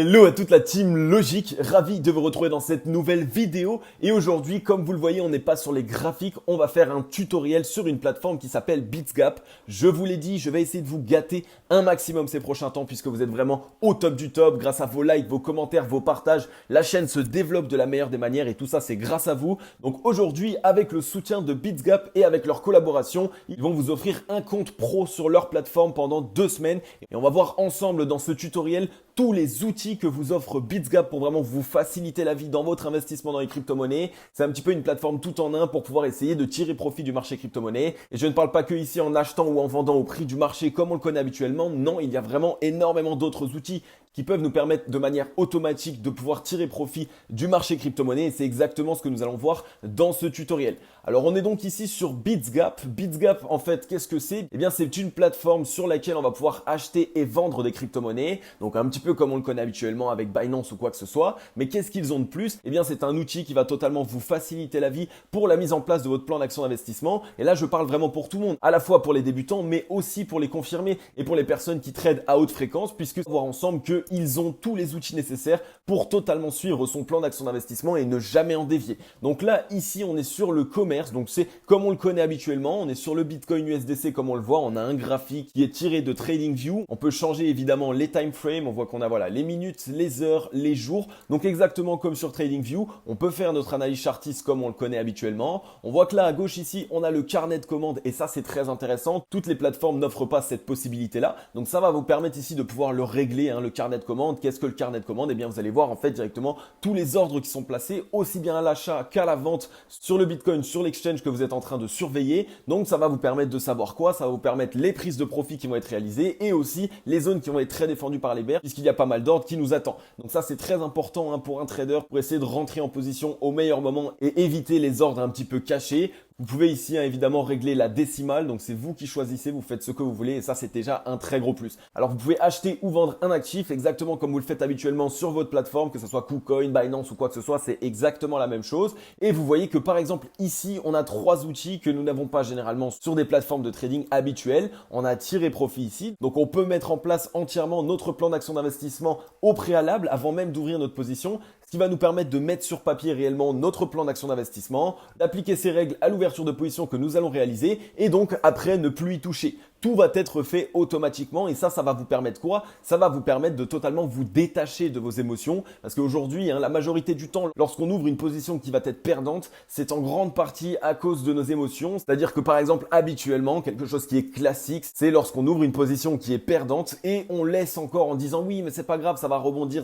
Hello à toute la team Logique, ravi de vous retrouver dans cette nouvelle vidéo. Et aujourd'hui, comme vous le voyez, on n'est pas sur les graphiques, on va faire un tutoriel sur une plateforme qui s'appelle BitsGap. Je vous l'ai dit, je vais essayer de vous gâter un maximum ces prochains temps puisque vous êtes vraiment au top du top. Grâce à vos likes, vos commentaires, vos partages, la chaîne se développe de la meilleure des manières et tout ça c'est grâce à vous. Donc aujourd'hui, avec le soutien de BitsGap et avec leur collaboration, ils vont vous offrir un compte pro sur leur plateforme pendant 2 semaines. Et on va voir ensemble dans ce tutoriel tous les outils que vous offre BitsGap pour vraiment vous faciliter la vie dans votre investissement dans les crypto-monnaies. C'est un petit peu une plateforme tout en un pour pouvoir essayer de tirer profit du marché crypto-monnaie. Et je ne parle pas que ici en achetant ou en vendant au prix du marché comme on le connaît habituellement. Non, il y a vraiment énormément d'autres outils qui peuvent nous permettre de manière automatique de pouvoir tirer profit du marché crypto-monnaie. Et c'est exactement ce que nous allons voir dans ce tutoriel. Alors on est donc ici sur BitsGap. BitsGap, en fait, qu'est-ce que c'est? Eh bien, c'est une plateforme sur laquelle on va pouvoir acheter et vendre des crypto-monnaies. Donc un petit peu comme on le connaît habituellement avec Binance ou quoi que ce soit. Mais qu'est-ce qu'ils ont de plus? Eh bien, c'est un outil qui va totalement vous faciliter la vie pour la mise en place de votre plan d'action d'investissement. Et là, je parle vraiment pour tout le monde, à la fois pour les débutants, mais aussi pour les confirmés et pour les personnes qui tradent à haute fréquence, puisque on va voir ensemble qu'ils ont tous les outils nécessaires pour totalement suivre son plan d'action d'investissement et ne jamais en dévier. Donc là, ici, on est sur le commerce. Donc c'est comme on le connaît habituellement. On est sur le Bitcoin USDC comme on le voit. On a un graphique qui est tiré de TradingView. On peut changer évidemment les time frames. On voit qu'on a voilà les minutes, les heures, les jours. Donc exactement comme sur TradingView, on peut faire notre analyse chartiste comme on le connaît habituellement. On voit que là à gauche ici, on a le carnet de commandes et ça c'est très intéressant. Toutes les plateformes n'offrent pas cette possibilité-là. Donc ça va vous permettre ici de pouvoir le régler, le carnet de commandes. Qu'est-ce que le carnet de commandes? Eh bien vous allez voir en fait directement tous les ordres qui sont placés aussi bien à l'achat qu'à la vente sur le Bitcoin, sur l'exchange que vous êtes en train de surveiller. Donc ça va vous permettre de savoir quoi? Ça va vous permettre les prises de profit qui vont être réalisées et aussi les zones qui vont être très défendues par les bears puisqu'il y a pas mal d'ordres qui nous attend. Donc ça c'est très important pour un trader pour essayer de rentrer en position au meilleur moment et éviter les ordres un petit peu cachés. Vous pouvez ici évidemment régler la décimale, donc c'est vous qui choisissez, vous faites ce que vous voulez et ça c'est déjà un très gros plus. Alors vous pouvez acheter ou vendre un actif exactement comme vous le faites habituellement sur votre plateforme, que ce soit KuCoin, Binance ou quoi que ce soit, c'est exactement la même chose. Et vous voyez que par exemple ici on a 3 outils que nous n'avons pas généralement sur des plateformes de trading habituelles. On a tiré profit ici, donc on peut mettre en place entièrement notre plan d'action d'investissement au préalable avant même d'ouvrir notre position. Ce qui va nous permettre de mettre sur papier réellement notre plan d'action d'investissement, d'appliquer ces règles à l'ouverture de position que nous allons réaliser et donc après ne plus y toucher. Tout va être fait automatiquement et ça va vous permettre quoi? Ça va vous permettre de totalement vous détacher de vos émotions parce qu'aujourd'hui, la majorité du temps, lorsqu'on ouvre une position qui va être perdante, c'est en grande partie à cause de nos émotions. C'est-à-dire que par exemple, habituellement, quelque chose qui est classique, c'est lorsqu'on ouvre une position qui est perdante et on laisse encore en disant oui, mais c'est pas grave, ça va rebondir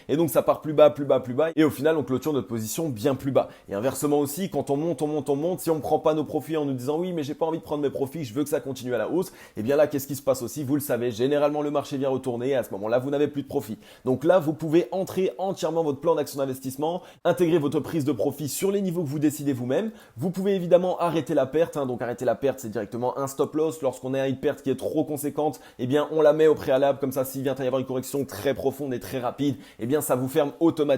et donc ça part plus bas et au final, on clôture notre position bien plus bas. Et inversement aussi, quand on monte, si on ne prend pas nos profits en nous disant oui, mais j'ai pas envie de prendre mes profits, je veux que ça continue à la hausse, et bien là, qu'est-ce qui se passe aussi? Vous le savez, généralement le marché vient retourner et à ce moment-là, vous n'avez plus de profit. Donc là, vous pouvez entrer entièrement votre plan d'action d'investissement, intégrer votre prise de profit sur les niveaux que vous décidez vous-même. Vous pouvez évidemment arrêter la perte, donc arrêter la perte, c'est directement un stop loss. Lorsqu'on a une perte qui est trop conséquente, eh bien on la met au préalable, comme ça s'il vient à y avoir une correction très profonde et très rapide, eh bien ça vous ferme automatiquement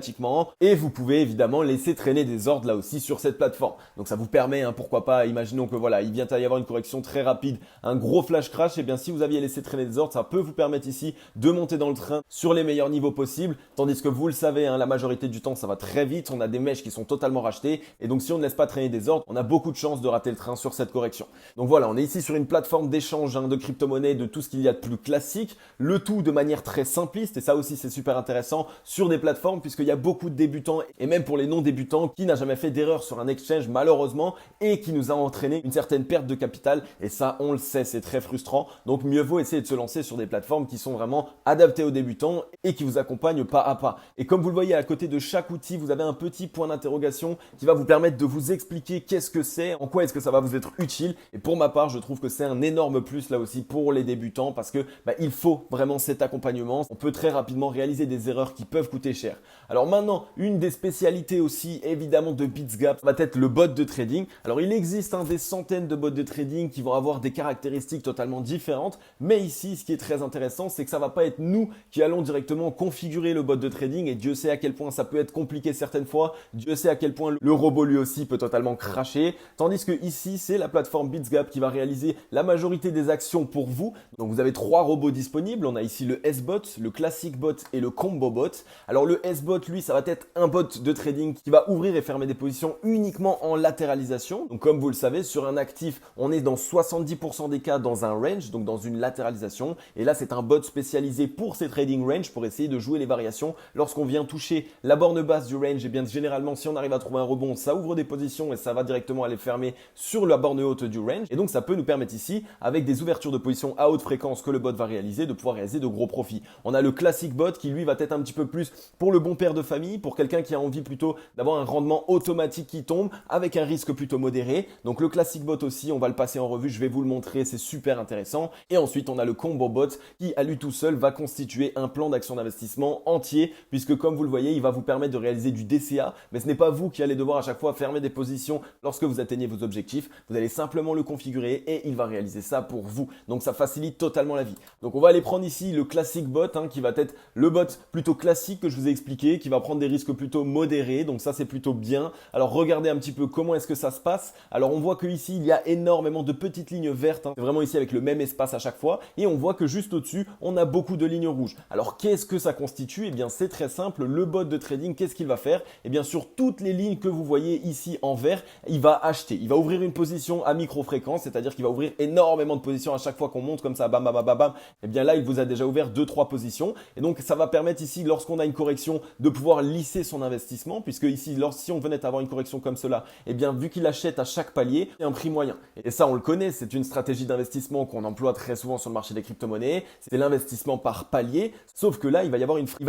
et vous pouvez évidemment laisser traîner des ordres là aussi sur cette plateforme. Donc ça vous permet, pourquoi pas, imaginons que voilà, il vient à y avoir une correction très rapide, un gros flash crash, et bien si vous aviez laissé traîner des ordres, ça peut vous permettre ici de monter dans le train sur les meilleurs niveaux possibles, tandis que vous le savez, la majorité du temps ça va très vite, on a des mèches qui sont totalement rachetées, et donc si on ne laisse pas traîner des ordres, on a beaucoup de chances de rater le train sur cette correction. Donc voilà, on est ici sur une plateforme d'échange de crypto-monnaies, de tout ce qu'il y a de plus classique, le tout de manière très simpliste, et ça aussi c'est super intéressant sur des plateformes, puisqu'il y a beaucoup de débutants, et même pour les non-débutants, qui n'a jamais fait d'erreur sur un exchange malheureusement, et qui nous a entraîné une certaine perte de capital, et ça on le sait, c'est très frustrant, donc mieux vaut essayer de se lancer sur des plateformes qui sont vraiment adaptées aux débutants, et qui vous accompagnent pas à pas. Et comme vous le voyez à côté de chaque outil, vous avez un petit point d'interrogation qui va vous permettre de vous expliquer qu'est-ce que c'est, en quoi est-ce que ça va vous être utile, et pour ma part, je trouve que c'est un énorme plus là aussi pour les débutants, parce que il faut vraiment cet accompagnement, on peut très rapidement réaliser des erreurs qui peuvent coûter cher. Alors maintenant, une des spécialités aussi évidemment de BitsGap va être le bot de trading. Alors il existe des centaines de bots de trading qui vont avoir des caractéristiques caractéristiques totalement différentes. Mais ici, ce qui est très intéressant, c'est que ça va pas être nous qui allons directement configurer le bot de trading. Et Dieu sait à quel point ça peut être compliqué certaines fois. Dieu sait à quel point le robot lui aussi peut totalement cracher. Tandis que ici, c'est la plateforme BitsGap qui va réaliser la majorité des actions pour vous. Donc vous avez 3 robots disponibles. On a ici le S-Bot, le Classic Bot et le Combo Bot. Alors le S-Bot, lui, ça va être un bot de trading qui va ouvrir et fermer des positions uniquement en latéralisation. Donc comme vous le savez, sur un actif, on est dans 70% des cas dans un range, donc dans une latéralisation. Et là, c'est un bot spécialisé pour ces trading range pour essayer de jouer les variations. Lorsqu'on vient toucher la borne basse du range, et bien généralement, si on arrive à trouver un rebond, ça ouvre des positions et ça va directement aller fermer sur la borne haute du range. Et donc ça peut nous permettre ici, avec des ouvertures de position à haute fréquence que le bot va réaliser, de pouvoir réaliser de gros profits. On a le Classic Bot qui lui va être un petit peu plus pour le bon père de famille, pour quelqu'un qui a envie plutôt d'avoir un rendement automatique qui tombe avec un risque plutôt modéré. Donc le Classic Bot aussi, on va le passer en revue, je vais vous le montrer, c'est super intéressant. Et ensuite, on a le Combo Bot qui à lui tout seul va constituer un plan d'action d'investissement entier, puisque comme vous le voyez, il va vous permettre de réaliser du DCA, mais ce n'est pas vous qui allez devoir à chaque fois fermer des positions lorsque vous atteignez vos objectifs. Vous allez simplement le configurer et il va réaliser ça pour vous. Donc ça facilite totalement la vie. Donc on va aller prendre ici le Classic Bot, qui va être le bot plutôt classique que je vous ai expliqué, qui va prendre des risques plutôt modérés. Donc ça c'est plutôt bien. Alors regardez un petit peu comment est-ce que ça se passe. Alors on voit que ici il y a énormément de petites lignes vertes. C'est vraiment ici avec le même espace à chaque fois. Et on voit que juste au-dessus, on a beaucoup de lignes rouges. Alors qu'est-ce que ça constitue? Eh bien c'est très simple. Le bot de trading, qu'est-ce qu'il va faire? Eh bien sur toutes les lignes que vous voyez ici en vert, il va acheter. Il va ouvrir une position à micro-fréquence, c'est-à-dire qu'il va ouvrir énormément de positions à chaque fois qu'on monte comme ça, bam, bam, bam, bam, bam. Eh bien là, il vous a déjà ouvert 2-3 positions. Et donc ça va permettre ici, lorsqu'on a une correction, de pouvoir lisser son investissement, puisque ici, si on venait à avoir une correction comme cela, eh bien vu qu'il achète à chaque palier, il y a un prix moyen. Et ça, on le connaît, c'est une stratégie d'investissement qu'on emploie très souvent sur le marché des crypto-monnaies. C'est l'investissement par palier, sauf que là, il va y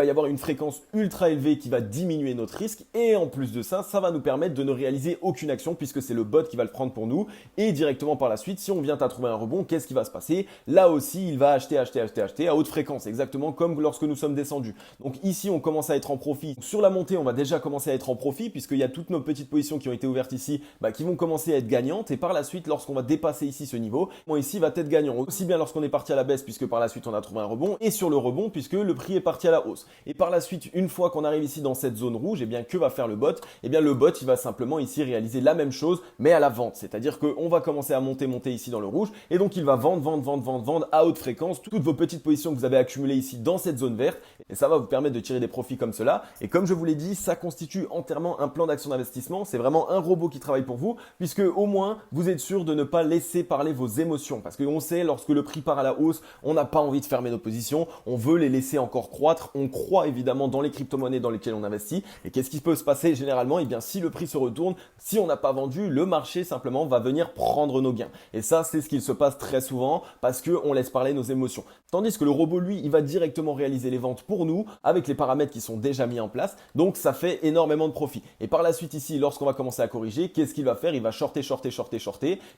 avoir une fréquence ultra élevée qui va diminuer notre risque. Et en plus de ça, ça va nous permettre de ne réaliser aucune action, puisque c'est le bot qui va le prendre pour nous. Et directement par la suite, si on vient à trouver un rebond, qu'est-ce qui va se passer? Là aussi, il va acheter à haute fréquence, exactement comme lorsque nous sommes descendus. Donc ici, on commence à être en profit. Sur la montée, on va déjà commencer à être en profit, puisqu'il y a toutes nos petites positions qui ont été ouvertes ici, qui vont commencer à être gagnantes. Et par la suite, lorsqu'on va dépasser ici ce niveau, ici va être gagnant. Aussi bien lorsqu'on est parti à la baisse, puisque par la suite, on a trouvé un rebond, et sur le rebond, puisque le prix est parti à la hausse. Et par la suite, une fois qu'on arrive ici dans cette zone rouge, eh bien que va faire le bot? Eh bien le bot, il va simplement ici réaliser la même chose, mais à la vente. C'est-à-dire qu'on va commencer à monter ici dans le rouge, et donc il va vendre à haute fréquence toutes vos petites positions que vous avez accumulées ici dans cette zone verte, et ça va vous permettre de tirer des profits comme cela. Et comme je vous l'ai dit, ça constitue entièrement un plan d'action d'investissement. C'est vraiment un robot qui travaille pour vous, puisque au moins vous êtes sûr de ne pas laisser parler vos émotions, parce qu'on sait, lorsque le prix part à la hausse, on n'a pas envie de fermer nos positions, on veut les laisser encore croître. On croit évidemment dans les crypto-monnaies dans lesquelles on investit. Et qu'est-ce qui peut se passer généralement? Eh bien si le prix se retourne, si on n'a pas vendu, le marché simplement va venir prendre nos gains. Et ça, c'est ce qu'il se passe très souvent, parce qu'on laisse parler nos émotions. Tandis que le robot, lui, il va directement réaliser les ventes pour nous, avec les paramètres qui sont déjà mis en place. Donc ça fait énormément de profit. Et par la suite ici, lorsqu'on va commencer à corriger, qu'est-ce qu'il va faire? Il va shorter.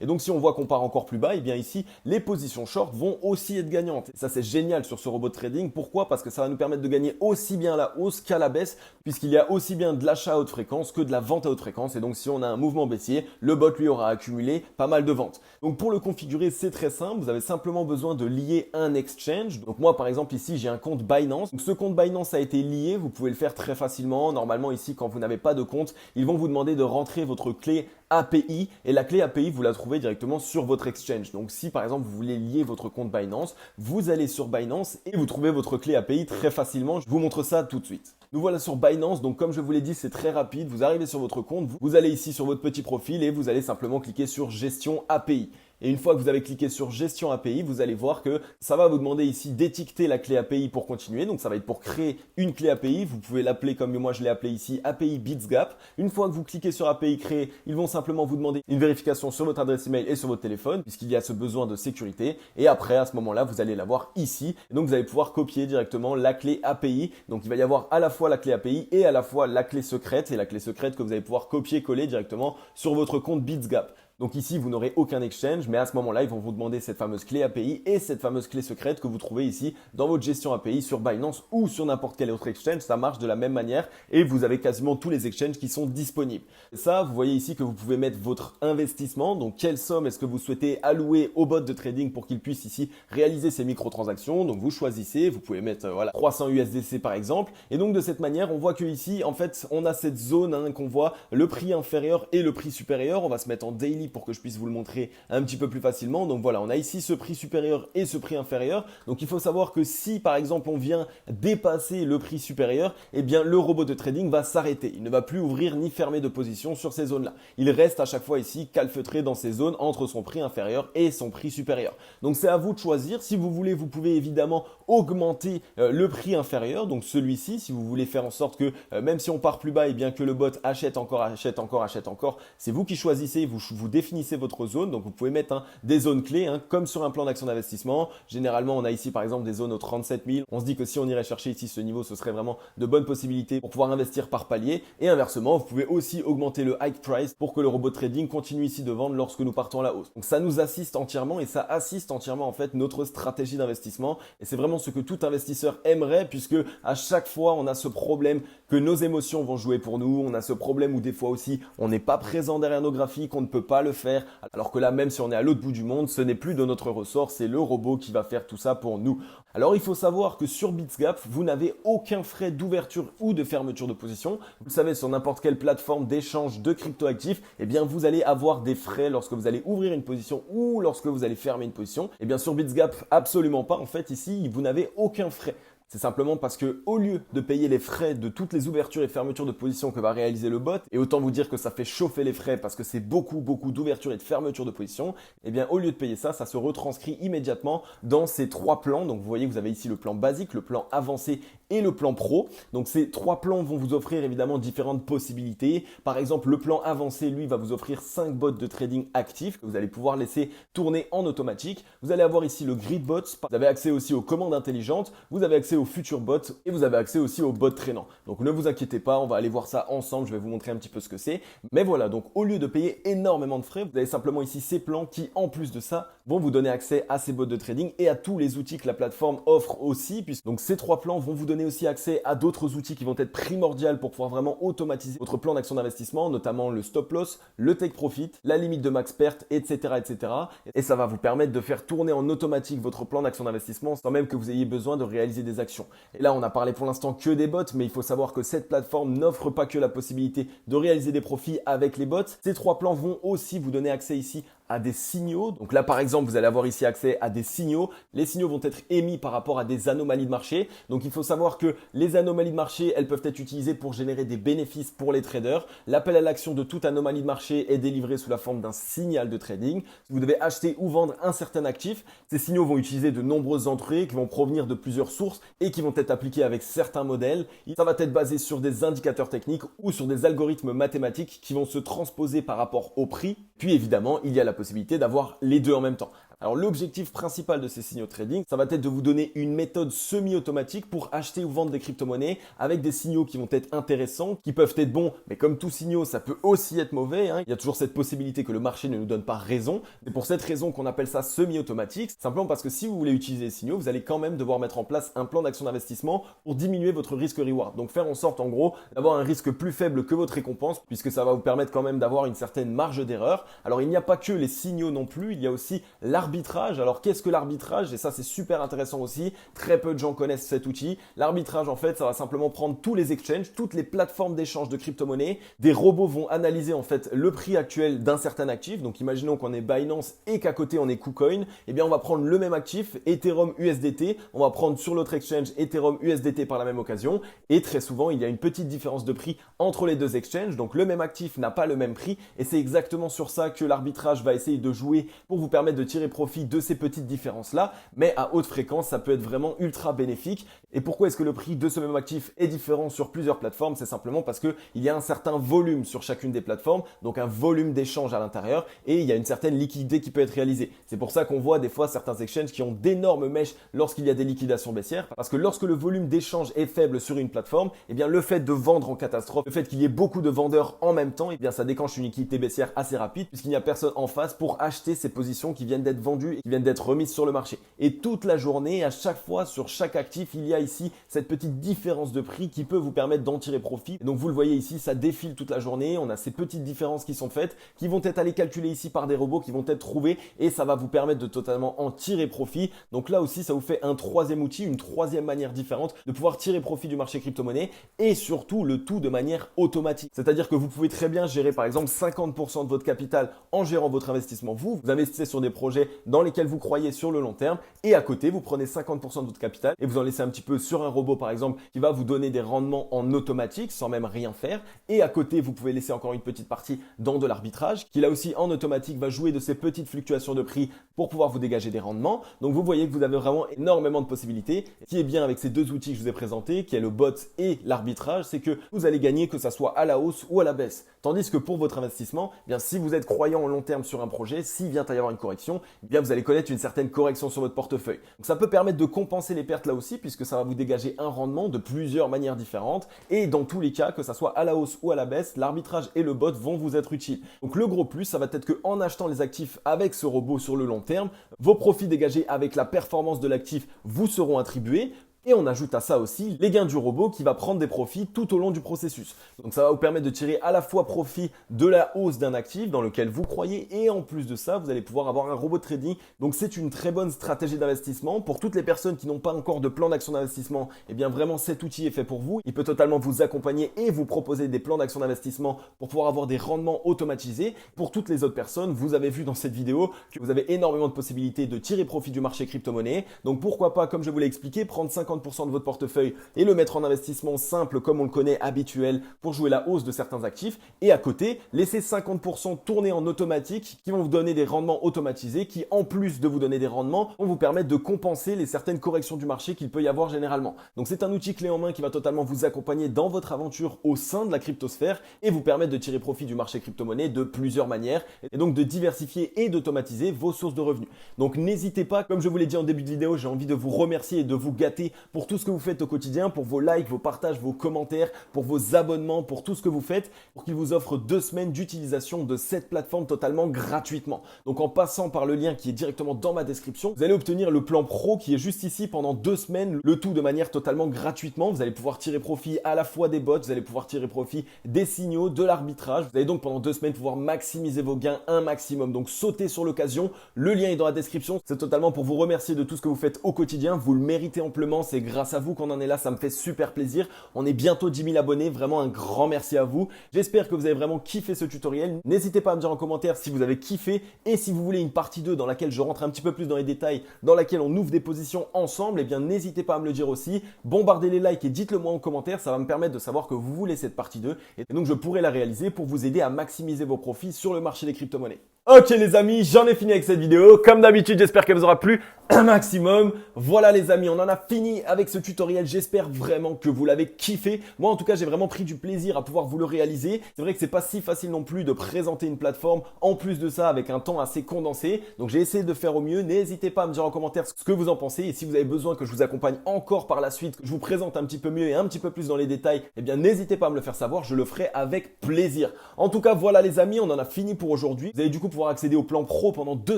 Et donc si on voit qu'on part encore plus bas, eh bien ici, les positions short vont aussi être gagnantes. Et ça, c'est génial sur ce robot de trading. Pourquoi? Parce que ça va nous permettre de gagner aussi bien à la hausse qu'à la baisse, puisqu'il y a aussi bien de l'achat à haute fréquence que de la vente à haute fréquence. Et donc si on a un mouvement baissier, le bot lui aura accumulé pas mal de ventes. Donc pour le configurer, c'est très simple. Vous avez simplement besoin de lier un exchange. Donc moi, par exemple, ici, j'ai un compte Binance. Donc ce compte Binance a été lié. Vous pouvez le faire très facilement. Normalement, ici, quand vous n'avez pas de compte, ils vont vous demander de rentrer votre clé API, et la clé API, vous la trouvez directement sur votre exchange. Donc si par exemple vous voulez lier votre compte Binance, vous allez sur Binance et vous trouvez votre clé API très facilement. Je vous montre ça tout de suite. Nous voilà sur Binance, donc comme je vous l'ai dit, c'est très rapide. Vous arrivez sur votre compte, vous allez ici sur votre petit profil et vous allez simplement cliquer sur Gestion API. Et une fois que vous avez cliqué sur Gestion API, vous allez voir que ça va vous demander ici d'étiqueter la clé API pour continuer. Donc ça va être pour créer une clé API. Vous pouvez l'appeler comme moi je l'ai appelé ici, API BitsGap. Une fois que vous cliquez sur API créer, ils vont simplement vous demander une vérification sur votre adresse email et sur votre téléphone, puisqu'il y a ce besoin de sécurité. Et après, à ce moment-là, vous allez l'avoir ici. Et donc vous allez pouvoir copier directement la clé API. Donc il va y avoir à la fois la clé API et à la fois la clé secrète. Et la clé secrète que vous allez pouvoir copier-coller directement sur votre compte BitsGap. Donc ici, vous n'aurez aucun exchange, mais à ce moment-là, ils vont vous demander cette fameuse clé API et cette fameuse clé secrète que vous trouvez ici dans votre gestion API sur Binance ou sur n'importe quel autre exchange. Ça marche de la même manière et vous avez quasiment tous les exchanges qui sont disponibles. Et ça, vous voyez ici que vous pouvez mettre votre investissement. Donc, quelle somme est-ce que vous souhaitez allouer au bot de trading pour qu'il puisse ici réaliser ces microtransactions. Donc, vous choisissez, vous pouvez mettre 300 USDC par exemple. Et donc, de cette manière, on voit que ici, en fait, on a cette zone qu'on voit le prix inférieur et le prix supérieur. On va se mettre en daily pour que je puisse vous le montrer un petit peu plus facilement. Donc voilà, on a ici ce prix supérieur et ce prix inférieur. Donc il faut savoir que si par exemple on vient dépasser le prix supérieur, eh bien le robot de trading va s'arrêter. Il ne va plus ouvrir ni fermer de position sur ces zones-là. Il reste à chaque fois ici calfeutré dans ces zones entre son prix inférieur et son prix supérieur. Donc c'est à vous de choisir. Si vous voulez, vous pouvez évidemment augmenter le prix inférieur. Donc celui-ci, si vous voulez faire en sorte que même si on part plus bas, eh bien que le bot achète encore, c'est vous qui choisissez, vous définissez votre zone. Donc vous pouvez mettre des zones clés comme sur un plan d'action d'investissement. Généralement, on a ici par exemple des zones aux 37 000. On se dit que si on irait chercher ici ce niveau, ce serait vraiment de bonnes possibilités pour pouvoir investir par palier. Et inversement, vous pouvez aussi augmenter le hike price pour que le robot trading continue ici de vendre lorsque nous partons à la hausse. Donc ça nous assiste entièrement et ça assiste entièrement en fait notre stratégie d'investissement. Et c'est vraiment ce que tout investisseur aimerait, puisque à chaque fois on a ce problème que nos émotions vont jouer pour nous. On a ce problème où des fois aussi on n'est pas présent derrière nos graphiques, on ne peut pas le faire. Alors que là, même si on est à l'autre bout du monde, ce n'est plus de notre ressort, c'est le robot qui va faire tout ça pour nous. Alors il faut savoir que sur BitsGap, vous n'avez aucun frais d'ouverture ou de fermeture de position. Vous le savez, sur n'importe quelle plateforme d'échange de cryptoactifs, eh bien vous allez avoir des frais lorsque vous allez ouvrir une position ou lorsque vous allez fermer une position. Eh bien sur BitsGap, absolument pas. En fait, ici, vous n'avez aucun frais. C'est simplement parce que au lieu de payer les frais de toutes les ouvertures et fermetures de position que va réaliser le bot, et autant vous dire que ça fait chauffer les frais parce que c'est beaucoup d'ouverture et de fermeture de position, eh bien au lieu de payer ça, ça se retranscrit immédiatement dans ces trois plans. Donc vous voyez que vous avez ici le plan basique, le plan avancé et le plan pro. Donc ces trois plans vont vous offrir évidemment différentes possibilités. Par exemple, le plan avancé, lui, va vous offrir 5 bots de trading actifs que vous allez pouvoir laisser tourner en automatique. Vous allez avoir ici le grid bot, vous avez accès aussi aux commandes intelligentes, vous avez accès aux futurs bots et vous avez accès aussi aux bots traînants. Donc ne vous inquiétez pas, on va aller voir ça ensemble, je vais vous montrer un petit peu ce que c'est. Mais voilà, donc au lieu de payer énormément de frais, vous avez simplement ici ces plans qui, en plus de ça, vont vous donner accès à ces bots de trading et à tous les outils que la plateforme offre aussi. Puisque donc ces trois plans vont vous donner aussi accès à d'autres outils qui vont être primordiaux pour pouvoir vraiment automatiser votre plan d'action d'investissement, notamment le stop loss, le take profit, la limite de max perte, etc., etc. Et ça va vous permettre de faire tourner en automatique votre plan d'action d'investissement sans même que vous ayez besoin de réaliser des actions. Et là, on a parlé pour l'instant que des bots, mais il faut savoir que cette plateforme n'offre pas que la possibilité de réaliser des profits avec les bots. Ces trois plans vont aussi vous donner accès ici à des signaux. Donc là, par exemple, vous allez avoir ici accès à des signaux. Les signaux vont être émis par rapport à des anomalies de marché. Donc il faut savoir que les anomalies de marché, elles peuvent être utilisées pour générer des bénéfices pour les traders. L'appel à l'action de toute anomalie de marché est délivré sous la forme d'un signal de trading. Si vous devez acheter ou vendre un certain actif, ces signaux vont utiliser de nombreuses entrées qui vont provenir de plusieurs sources et qui vont être appliquées avec certains modèles. Ça va être basé sur des indicateurs techniques ou sur des algorithmes mathématiques qui vont se transposer par rapport au prix. Puis évidemment, il y a la possibilité d'avoir les deux en même temps. Alors l'objectif principal de ces signaux de trading, ça va être de vous donner une méthode semi-automatique pour acheter ou vendre des crypto-monnaies avec des signaux qui vont être intéressants, qui peuvent être bons, mais comme tout signaux, ça peut aussi être mauvais. Il y a toujours cette possibilité que le marché ne nous donne pas raison. C'est pour cette raison qu'on appelle ça semi-automatique, simplement parce que si vous voulez utiliser les signaux, vous allez quand même devoir mettre en place un plan d'action d'investissement pour diminuer votre risque-reward. Donc faire en sorte en gros d'avoir un risque plus faible que votre récompense, puisque ça va vous permettre quand même d'avoir une certaine marge d'erreur. Alors il n'y a pas que les signaux non plus, il y a aussi l'arbitrage. Alors qu'est-ce que l'arbitrage? Et ça c'est super intéressant aussi, très peu de gens connaissent cet outil. L'arbitrage en fait ça va simplement prendre tous les exchanges, toutes les plateformes d'échange de crypto-monnaies. Des robots vont analyser en fait le prix actuel d'un certain actif. Donc imaginons qu'on est Binance et qu'à côté on est KuCoin. Eh bien on va prendre le même actif, Ethereum USDT. On va prendre sur l'autre exchange Ethereum USDT par la même occasion. Et très souvent il y a une petite différence de prix entre les deux exchanges. Donc le même actif n'a pas le même prix. Et c'est exactement sur ça que l'arbitrage va essayer de jouer pour vous permettre de tirer profit de ces petites différences-là, mais à haute fréquence, ça peut être vraiment ultra bénéfique. Et pourquoi est-ce que le prix de ce même actif est différent sur plusieurs plateformes? C'est simplement parce qu'il y a un certain volume sur chacune des plateformes, donc un volume d'échange à l'intérieur, et il y a une certaine liquidité qui peut être réalisée. C'est pour ça qu'on voit des fois certains exchanges qui ont d'énormes mèches lorsqu'il y a des liquidations baissières, parce que lorsque le volume d'échange est faible sur une plateforme, eh bien le fait de vendre en catastrophe, le fait qu'il y ait beaucoup de vendeurs en même temps, eh bien ça déclenche une liquidité baissière assez rapide, puisqu'il n'y a personne en face pour acheter ces positions qui viennent d'être vendues et qui viennent d'être remises sur le marché. Et toute la journée, à chaque fois, sur chaque actif, il y a ici cette petite différence de prix qui peut vous permettre d'en tirer profit. Et donc vous le voyez ici, ça défile toute la journée, on a ces petites différences qui sont faites, qui vont être allées calculer ici par des robots, qui vont être trouvés, et ça va vous permettre de totalement en tirer profit. Donc là aussi, ça vous fait un troisième outil, une troisième manière différente de pouvoir tirer profit du marché crypto-monnaie, et surtout le tout de manière automatique. C'est-à-dire que vous pouvez très bien gérer par exemple 50% de votre capital en gérant votre investissement. Vous investissez sur des projets dans lesquels vous croyez sur le long terme, et à côté, vous prenez 50% de votre capital et vous en laissez un petit peu sur un robot par exemple qui va vous donner des rendements en automatique sans même rien faire. Et à côté, vous pouvez laisser encore une petite partie dans de l'arbitrage qui là aussi en automatique va jouer de ces petites fluctuations de prix pour pouvoir vous dégager des rendements. Donc vous voyez que vous avez vraiment énormément de possibilités. Ce qui est bien avec ces deux outils que je vous ai présentés, qui est le bot et l'arbitrage, c'est que vous allez gagner que ça soit à la hausse ou à la baisse. Tandis que pour votre investissement, eh bien si vous êtes croyant au long terme sur un projet, s'il vient à y avoir une correction, eh bien vous allez connaître une certaine correction sur votre portefeuille. Donc ça peut permettre de compenser les pertes là aussi, puisque ça va vous dégager un rendement de plusieurs manières différentes. Et dans tous les cas, que ça soit à la hausse ou à la baisse, l'arbitrage et le bot vont vous être utiles. Donc le gros plus, ça va être qu'en achetant les actifs avec ce robot sur le long terme, vos profits dégagés avec la performance de l'actif vous seront attribués. Et on ajoute à ça aussi les gains du robot qui va prendre des profits tout au long du processus. Donc ça va vous permettre de tirer à la fois profit de la hausse d'un actif dans lequel vous croyez, et en plus de ça, vous allez pouvoir avoir un robot de trading. Donc c'est une très bonne stratégie d'investissement. Pour toutes les personnes qui n'ont pas encore de plan d'action d'investissement, eh bien vraiment cet outil est fait pour vous. Il peut totalement vous accompagner et vous proposer des plans d'action d'investissement pour pouvoir avoir des rendements automatisés. Pour toutes les autres personnes, vous avez vu dans cette vidéo que vous avez énormément de possibilités de tirer profit du marché crypto-monnaie. Donc pourquoi pas, comme je vous l'ai expliqué, prendre 50% de votre portefeuille et le mettre en investissement simple comme on le connaît, habituel, pour jouer la hausse de certains actifs, et à côté laisser 50% tourner en automatique qui vont vous donner des rendements automatisés qui, en plus de vous donner des rendements, vont vous permettre de compenser les certaines corrections du marché qu'il peut y avoir généralement. Donc c'est un outil clé en main qui va totalement vous accompagner dans votre aventure au sein de la cryptosphère et vous permettre de tirer profit du marché crypto-monnaie de plusieurs manières, et donc de diversifier et d'automatiser vos sources de revenus. Donc n'hésitez pas, comme je vous l'ai dit en début de vidéo, j'ai envie de vous remercier et de vous gâter pour tout ce que vous faites au quotidien, pour vos likes, vos partages, vos commentaires, pour vos abonnements, pour tout ce que vous faites, pour qu'il vous offre 2 semaines d'utilisation de cette plateforme totalement gratuitement. Donc en passant par le lien qui est directement dans ma description, vous allez obtenir le plan pro qui est juste ici pendant 2 semaines, le tout de manière totalement gratuitement. Vous allez pouvoir tirer profit à la fois des bots, vous allez pouvoir tirer profit des signaux, de l'arbitrage. Vous allez donc pendant 2 semaines pouvoir maximiser vos gains un maximum. Donc sautez sur l'occasion, le lien est dans la description. C'est totalement pour vous remercier de tout ce que vous faites au quotidien. Vous le méritez amplement, c'est grâce à vous qu'on en est là, ça me fait super plaisir. On est bientôt 10 000 abonnés, vraiment un grand merci à vous. J'espère que vous avez vraiment kiffé ce tutoriel. N'hésitez pas à me dire en commentaire si vous avez kiffé, et si vous voulez une partie 2 dans laquelle je rentre un petit peu plus dans les détails, dans laquelle on ouvre des positions ensemble, eh bien n'hésitez pas à me le dire aussi. Bombardez les likes et dites-le moi en commentaire, ça va me permettre de savoir que vous voulez cette partie 2, et donc je pourrai la réaliser pour vous aider à maximiser vos profits sur le marché des crypto-monnaies. Ok les amis, j'en ai fini avec cette vidéo. Comme d'habitude, j'espère qu'elle vous aura plu un maximum. Voilà les amis, on en a fini avec ce tutoriel. J'espère vraiment que vous l'avez kiffé. Moi en tout cas, j'ai vraiment pris du plaisir à pouvoir vous le réaliser. C'est vrai que c'est pas si facile non plus de présenter une plateforme en plus de ça avec un temps assez condensé. Donc j'ai essayé de faire au mieux. N'hésitez pas à me dire en commentaire ce que vous en pensez, et si vous avez besoin que je vous accompagne encore par la suite, que je vous présente un petit peu mieux et un petit peu plus dans les détails, eh bien n'hésitez pas à me le faire savoir, je le ferai avec plaisir. En tout cas, voilà les amis, on en a fini pour aujourd'hui. Vous allez du coup pouvoir accéder au plan pro pendant 2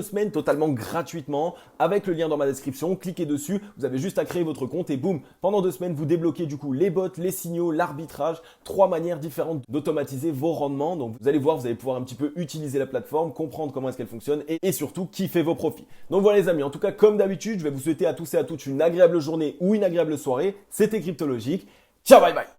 semaines totalement gratuitement avec le lien dans ma description. Cliquez dessus, vous avez juste à créer votre compte et boum, pendant 2 semaines, vous débloquez du coup les bots, les signaux, l'arbitrage, 3 manières différentes d'automatiser vos rendements. Donc vous allez voir, vous allez pouvoir un petit peu utiliser la plateforme, comprendre comment est-ce qu'elle fonctionne et surtout kiffer vos profits. Donc voilà les amis, en tout cas comme d'habitude, je vais vous souhaiter à tous et à toutes une agréable journée ou une agréable soirée. C'était Cryptologique. Ciao, bye bye.